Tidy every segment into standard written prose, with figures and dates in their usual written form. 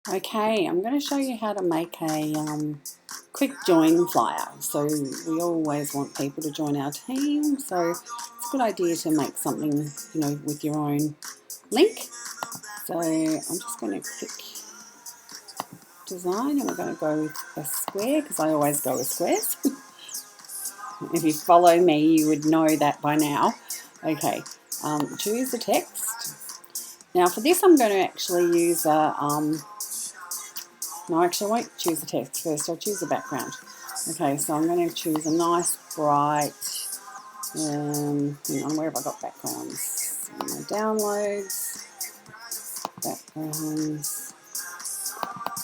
Okay, I'm going to show you how to make a quick join flyer. So we always want people to join our team, so it's a good idea to make something, with your own link. So I'm just going to click design, and we're going to go with a square because I always go with squares. If you follow me, you would know that by now. Okay, choose the text. Now for this, I'm going to actually use a no, actually I won't choose the text first, I'll choose the background. Okay, so I'm going to choose a nice bright, hang on, where have I got backgrounds? My downloads, backgrounds,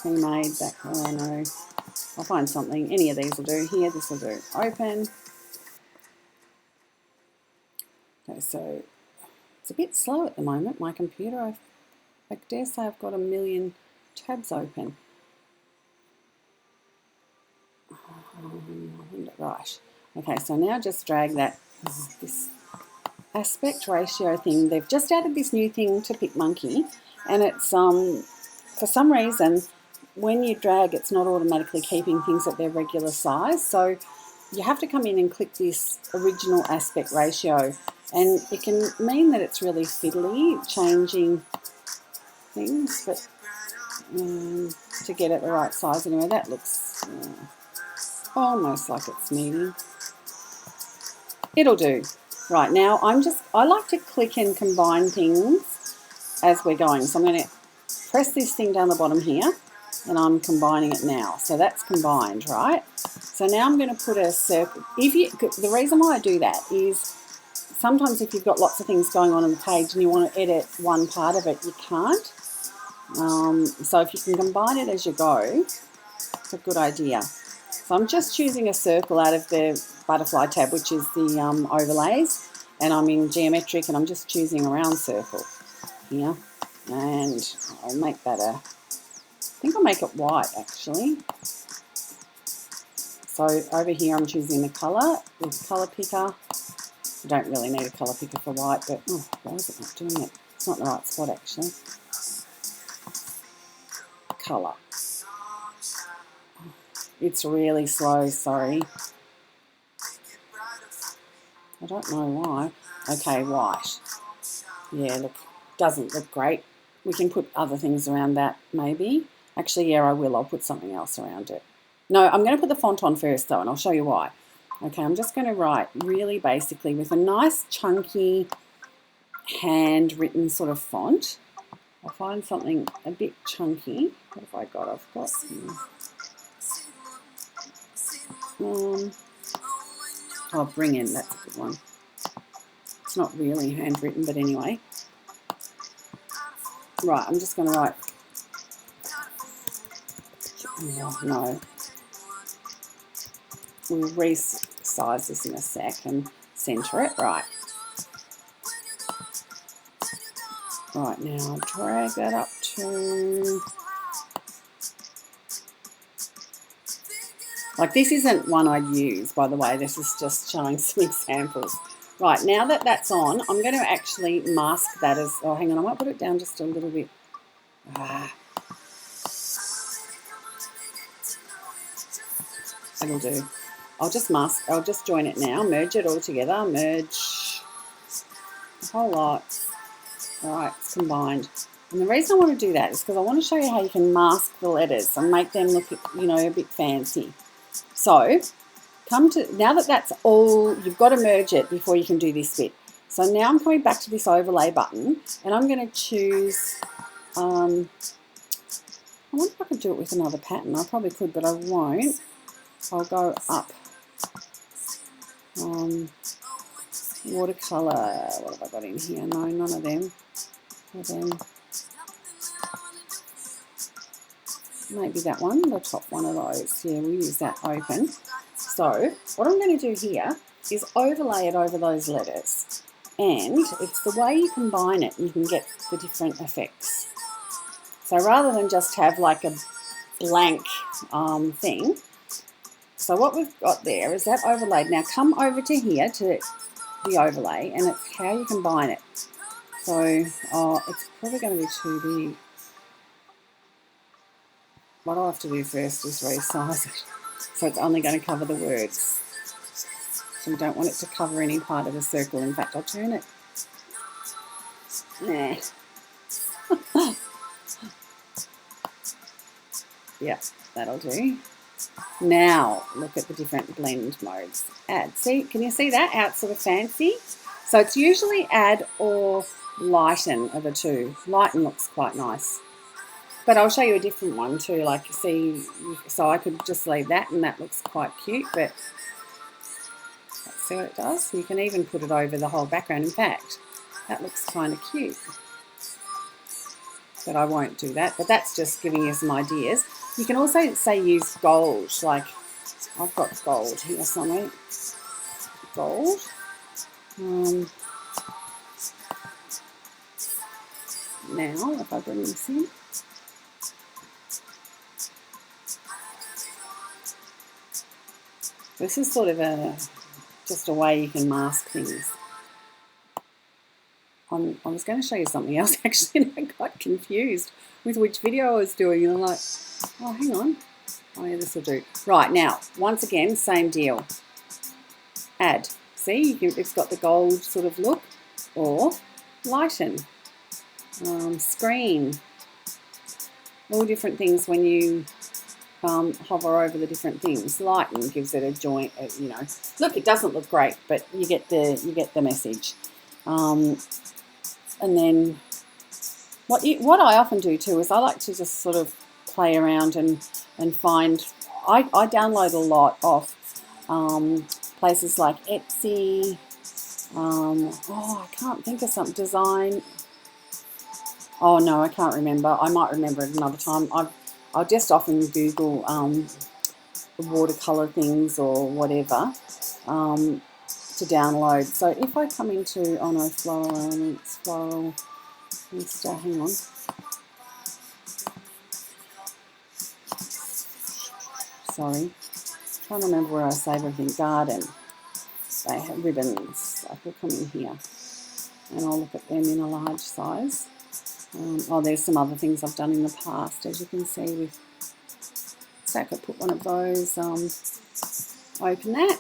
pre-made background, no, I'll find something, any of these will do. Here, this will do. Open. Okay, so it's a bit slow at the moment, my computer. I dare say I've got a million tabs open. Right, okay, so now just drag that, this aspect ratio thing. They've just added this new thing to PicMonkey, and it's, for some reason, when you drag, it's not automatically keeping things at their regular size, so you have to come in and click this original aspect ratio, and it can mean that it's really fiddly, changing things, but to get it the right size. Anyway, that looks almost like it's meeting. It'll do. Right, now I like to click and combine things as we're going. So I'm going to press this thing down the bottom here, and I'm combining it now. So that's combined, right? So now I'm going to put a circle. The reason why I do that is sometimes if you've got lots of things going on the page and you want to edit one part of it, you can't. So if you can combine it as you go, it's a good idea. So I'm just choosing a circle out of the butterfly tab, which is the overlays, and I'm in geometric, and I'm just choosing a round circle here, and I'll make that I think I'll make it white actually. So over here I'm choosing the colour with colour picker. I don't really need a colour picker for white, but why is it not doing it? It's not in the right spot actually. Colour. It's really slow, sorry. I don't know why. Okay, white. Yeah, look, doesn't look great. We can put other things around that, maybe. Actually, yeah, I will. I'll put something else around it. No, I'm going to put the font on first, though, and I'll show you why. Okay, I'm just going to write really basically with a nice, chunky, handwritten sort of font. I'll find something a bit chunky. What have I got? I've got... Bring in, that's a good one. It's not really handwritten, but anyway. Right, I'm just going to write... no. We'll resize this in a sec and centre it. Right. Right, now drag that up to... Like, this isn't one I'd use, by the way. This is just showing some examples. Right, now that that's on, I'm going to actually mask that as... Oh, hang on, I might put it down just a little bit. That'll do. I'll just join it now, merge it all together, merge a whole lot. All right, it's combined. And the reason I want to do that is because I want to show you how you can mask the letters and make them look, a bit fancy. So, now that that's all, you've got to merge it before you can do this bit. So now I'm coming back to this overlay button, and I'm going to choose, I wonder if I could do it with another pattern. I probably could, but I won't. I'll go up. Watercolour, what have I got in here? No, none of them. Maybe that one, the top one of those. Yeah, we'll use that. Open. So what I'm going to do here is overlay it over those letters. And it's the way you combine it, you can get the different effects. So rather than just have like a blank thing, so what we've got there is that overlaid. Now come over to here to the overlay, and it's how you combine it. So it's probably going to be too big. what I'll have to do first is resize it. So it's only going to cover the words. So we don't want it to cover any part of the circle. In fact, I'll turn it. Nah. Yeah, that'll do. Now, look at the different blend modes. Add. See, can you see that? Out sort of fancy. So it's usually add or lighten are the two. Lighten looks quite nice. But I'll show you a different one too. Like, you see, so I could just leave that and that looks quite cute. But let's see what it does. You can even put it over the whole background. In fact, that looks kind of cute. But I won't do that. But that's just giving you some ideas. You can also say use gold. Like, I've got gold here somewhere. Gold. Now, if I bring this in. This is sort of just a way you can mask things. I was going to show you something else actually, and I got confused with which video I was doing, and I'm like, oh, hang on. Oh, yeah, this will do. Right, now, once again, same deal. Add. See, it's got the gold sort of look, or lighten, screen, all different things when you hover over the different things. Lighten gives it a joint, you know. Look, it doesn't look great, but you get the message. And then what I often do too is I like to just sort of play around and find. I download a lot off places like Etsy. Oh, I can't think of some design. Oh no, I can't remember. I might remember it another time. I'll just often Google watercolor things or whatever to download. So if I come into, oh no, floral elements, floral, hang on. Sorry, trying to remember where I save everything. Garden. They have ribbons. I could come in here and I'll look at them in a large size. Oh, there's some other things I've done in the past, as you can see. With so I could put one of those. Open that.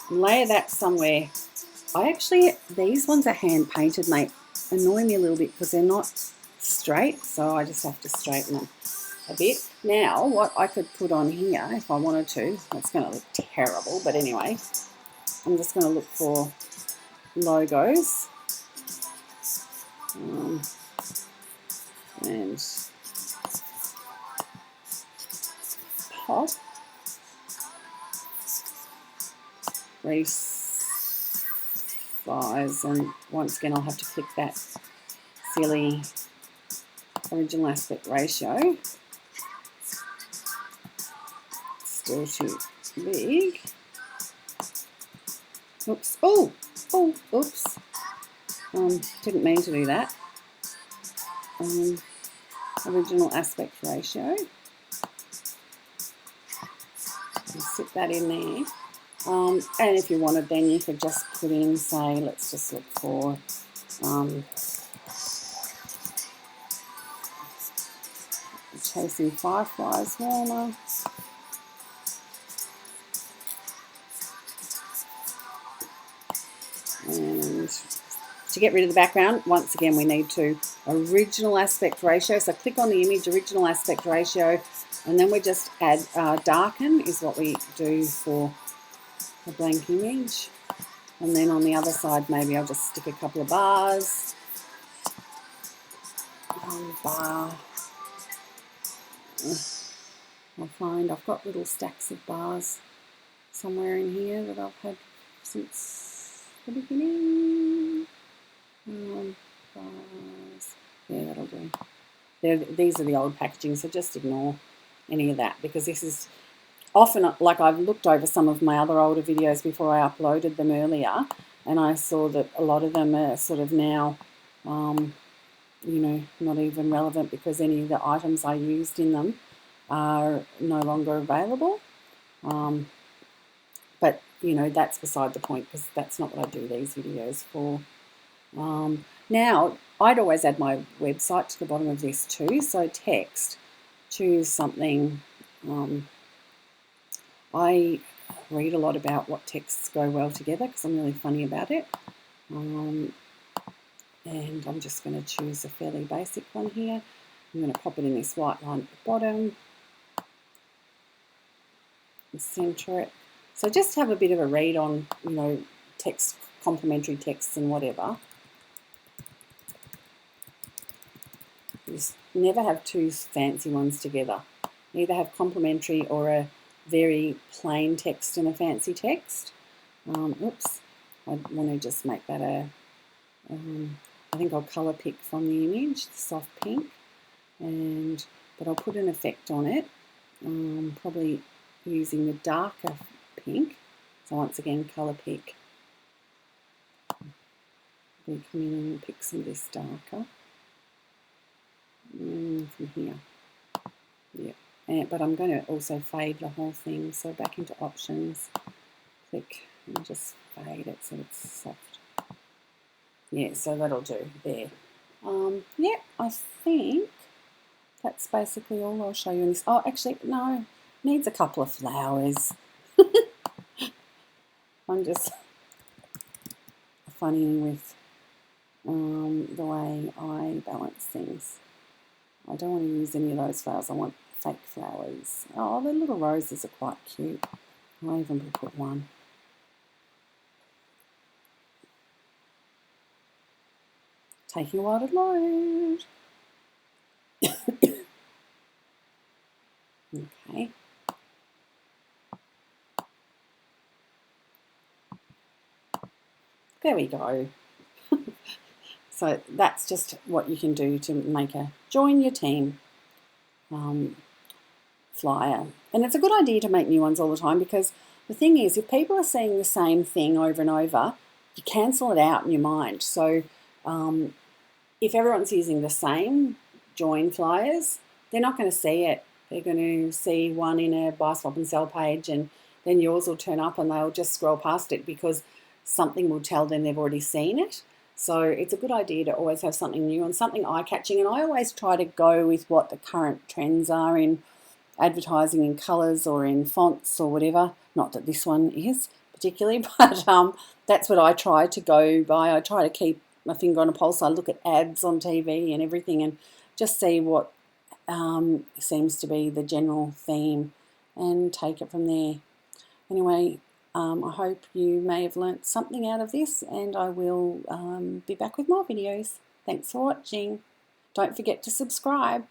Layer that somewhere. These ones are hand painted, and they annoy me a little bit because they're not straight, so I just have to straighten them a bit. Now, what I could put on here, if I wanted to, it's going to look terrible, but anyway, I'm just going to look for logos. And pop. Resize, and once again I'll have to click that silly original aspect ratio. Still too big. Oops. Oh, oops. Didn't mean to do that. Original aspect ratio. Sit that in there. And if you wanted, then you could just put in, say, let's just look for Chasing Fireflies warmer. And to get rid of the background, once again, we need to original aspect ratio. So click on the image, original aspect ratio, and then we just add darken is what we do for a blank image. And then on the other side, maybe I'll just stick a couple of bars. Bar. I'll find I've got little stacks of bars somewhere in here that I've had since the beginning. Bars. Yeah, that'll do. These are the old packaging, so just ignore any of that, because this is often, like, I've looked over some of my other older videos before I uploaded them earlier, and I saw that a lot of them are sort of now, you know, not even relevant because any of the items I used in them are no longer available. But you know, that's beside the point because that's not what I do these videos for. Now, I'd always add my website to the bottom of this too. So text, choose something. I read a lot about what texts go well together because I'm really funny about it. And I'm just going to choose a fairly basic one here. I'm going to pop it in this white line at the bottom and center it. So just have a bit of a read on, you know, text, complementary texts and whatever. Just never have two fancy ones together. Either have complementary or a very plain text and a fancy text. Oops, I want to just make that a, I think I'll colour pick from the image, the soft pink, but I'll put an effect on it, probably using the darker pink. So once again, colour pick. We come in and pick some of this darker. From here, yeah, but I'm going to also fade the whole thing, so back into options, click and just fade it so it's soft. Yeah, so that'll do there. Yeah, I think that's basically all I'll show you in this. Oh, actually, no, needs a couple of flowers. I'm just funny with the way I balance things. I don't want to use any of those flowers. I want fake flowers. Oh, the little roses are quite cute. I'll even put one. Taking a while to load. Okay. There we go. So that's just what you can do to make a join your team flyer. And it's a good idea to make new ones all the time because the thing is, if people are seeing the same thing over and over, you cancel it out in your mind. So if everyone's using the same join flyers, they're not going to see it. They're going to see one in a buy, swap and sell page, and then yours will turn up and they'll just scroll past it because something will tell them they've already seen it. So it's a good idea to always have something new and something eye-catching. And I always try to go with what the current trends are in advertising in colours or in fonts or whatever. Not that this one is particularly, but that's what I try to go by. I try to keep my finger on a pulse. I look at ads on TV and everything and just see what seems to be the general theme and take it from there. Anyway, I hope you may have learnt something out of this, and I will be back with more videos. Thanks for watching. Don't forget to subscribe.